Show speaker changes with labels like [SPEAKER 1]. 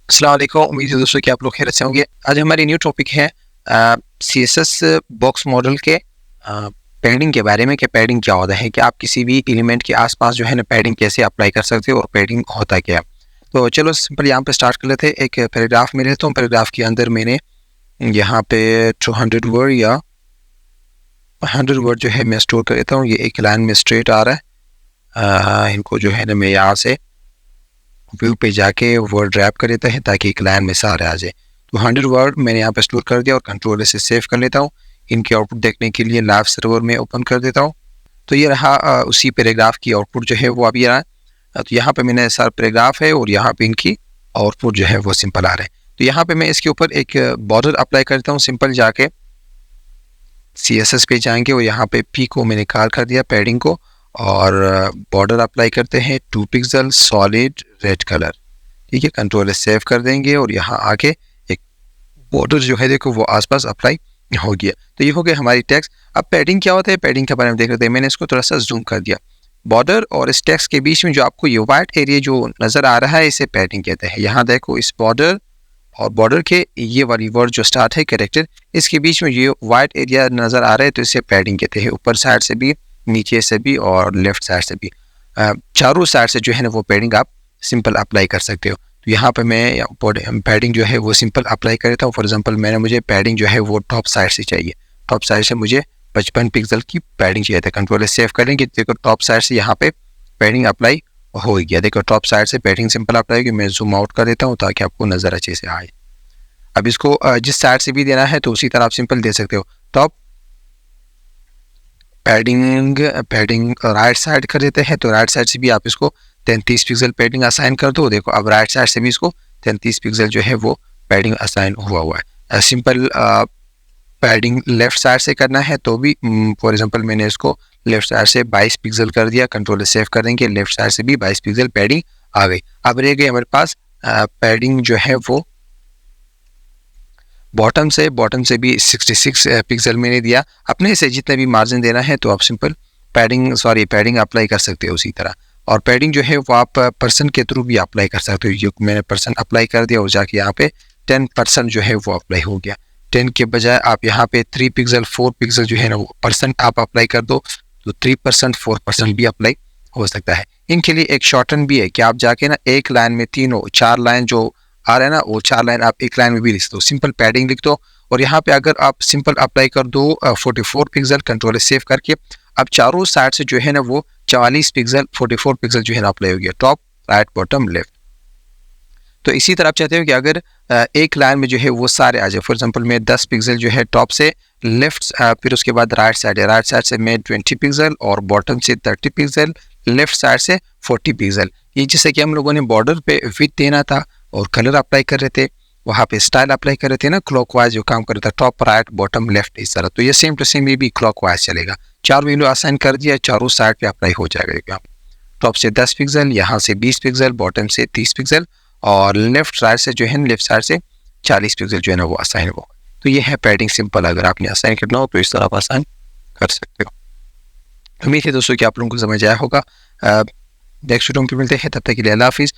[SPEAKER 1] अस्सलाम वालेकुम। उम्मीद है दोस्तों कि आप लोग खैरियत से होंगे। आज हमारी न्यू टॉपिक है सीएसएस बॉक्स मॉडल के पैडिंग के बारे में कि पैडिंग क्या होता है, कि आप किसी भी एलिमेंट के आसपास जो है ना पैडिंग कैसे अप्लाई कर सकते हो और पैडिंग होता क्या है। तो चलो सिंपल यहाँ पे स्टार्ट कर लेते हैं। एक पैराग्राफ में लेता हूँ। पैराग्राफ के अंदर मैंने यहाँ पे 200 वर्ड या 100 वर्ड जो है मैं स्टोर कर लेता हूँ। ये एक लाइन में स्ट्रेट आ रहा है। इनको जो है ना मैं यहाँ से व्यू पे जाके वर्ड रैप कर लेता है ताकि एक लाइन में सारे आ जाए। तो 100 वर्ड मैंने यहाँ पे स्टोर कर दिया और कंट्रोल से सेव कर लेता हूँ। इनके आउटपुट देखने के लिए लाइव सर्वर में ओपन कर देता हूँ। तो ये रहा उसी पैराग्राफ की आउटपुट जो है वो अभी आ रहा है। तो यहाँ पे मैंने सारा पैराग्राफ है और यहाँ पे इनकी आउटपुट जो है वो सिंपल आ रहा है। तो यहाँ पे मैं इसके ऊपर एक बॉर्डर अप्लाई करता हूँ। सिंपल जाके CSS पे जाएंगे और यहाँ पे P को मैंने कॉल कर दिया पैडिंग को, और बॉर्डर अप्लाई करते हैं 2 पिक्सल सॉलिड रेड कलर। ठीक है, कंट्रोल सेव कर देंगे और यहाँ आके एक बॉर्डर जो है देखो वो आसपास अप्लाई हो गया। तो ये हो गया हमारी टेक्स्ट। अब पैडिंग क्या होता है, पैडिंग के बारे में देख रहे थे। मैंने इसको थोड़ा सा जूम कर दिया। बॉर्डर और इस टेक्स्ट के बीच में जो आपको ये वाइट एरिया जो नजर आ रहा है इसे पैडिंग कहते हैं। यहाँ देखो इस बॉर्डर और बॉर्डर के ये वाली वर्ड जो स्टार्ट है कैरेक्टर, इसके बीच में ये वाइट एरिया नजर आ रहा है तो इसे पैडिंग कहते हैं। ऊपर साइड से भी, नीचे से भी और लेफ्ट साइड से भी, चारों साइड से जो है ना वो पैडिंग आप सिंपल अप्लाई कर सकते हो। तो यहाँ पे मैं पैडिंग जो है वो सिंपल अप्लाई कर देता हूँ। फॉर एग्जांपल मुझे पैडिंग जो है वो टॉप साइड से चाहिए। टॉप साइड से मुझे 55 पिक्सल की पैडिंग चाहिए था। कंट्रोल सेव करेंगे, देखो टॉप साइड से यहाँ पे पैडिंग अप्लाई हो गया। देखो टॉप साइड से पैडिंग सिंपल अप्लाई होगी। मैं जूम आउट कर देता हूँ ताकि आपको नज़र अच्छे से आए। अब इसको जिस साइड से भी देना है तो उसी तरह आप सिंपल दे सकते हो। टॉप पैडिंग राइट साइड कर देते हैं तो राइट साइड से भी आप इसको 33 पिक्सल पैडिंग असाइन कर दो। देखो अब राइट साइड से भी इसको 33 पिक्सल जो है वो पैडिंग असाइन हुआ है। सिंपल पैडिंग लेफ्ट साइड से करना है तो भी फॉर एग्जांपल मैंने इसको लेफ्ट साइड से 22 पिक्सल कर दिया। कंट्रोल सेव कर देंगे, लेफ्ट साइड से भी 22 पिक्सल पैडिंग आ गई। अब रह गई हमारे पास पैडिंग जो है वो बॉटम से भी 66 पिक्सल मैंने दिया। अपने से जितने भी मार्जिन देना है तो आप सिंपल पैडिंग अप्लाई कर सकते हो उसी तरह। और पैडिंग जो है वो आप पर्सन के थ्रू भी अप्लाई कर सकते हो। जो मैंने पर्सन अप्लाई कर दिया और जाके यहाँ पे 10% जो है वो अप्लाई हो गया। 10 के बजाय आप यहाँ पे 3 पिक्सल 4 पिक्सल जो है ना वो पर्सन आप अप्लाई कर दो तो 3% 4% भी अप्लाई हो सकता है। इनके लिए एक शॉर्टन भी है कि आप जाके ना एक लाइन में 4 लाइन जो आ रहा है ना वो 4 लाइन आप एक लाइन में भी लिख दो। सिंपल पैडिंग लिख दो और यहाँ पे अगर आप सिंपल अप्लाई कर दो 44 पिक्सल, कंट्रोल सेव करके अब चारों साइड से जो है ना वो 44 पिक्सल 44 पिक्सल जो है ना अप्लाई हो गया, टॉप राइट बॉटम लेफ्ट। तो इसी तरह आप चाहते हो कि अगर एक लाइन में जो है वो सारे आ जाए। फॉर एग्जांपल मैं 10 पिक्सल जो है टॉप से लेफ्ट, फिर उसके बाद राइट साइड से मैं 20 पिक्सल और बॉटम से 30 पिक्सल, लेफ्ट साइड से 40 पिक्सल। ये जैसे कि हम लोगों ने बॉर्डर पे विड्थ देना था और कलर अप्लाई कर रहे थे, वहाँ पे स्टाइल अप्लाई कर रहे थे ना, क्लॉकवाइज जो काम कर रहा था, टॉप राइट बॉटम लेफ्ट इस तरह। तो ये सेम टू सेम ये भी क्लॉकवाइज चलेगा। 4 वैल्यू असाइन कर दिया, चारों साइड पे अप्लाई हो जाएगा। टॉप से 10 पिक्सल, यहाँ से 20 पिक्सल, बॉटम से 30 पिक्सल और लेफ्ट साइड से जो है लेफ्ट साइड से 40 पिक्सल जो है ना वो असाइन हो। तो ये है पैडिंग सिंपल। अगर आपने असाइन करना हो तो इस तरह आप असाइन कर सकते हो। उम्मीद है दोस्तों कि आप लोगों को समझ आया होगा। नेक्स्ट वीडियो में मिलते हैं, तब तक के लिए अल्लाह हाफिज़।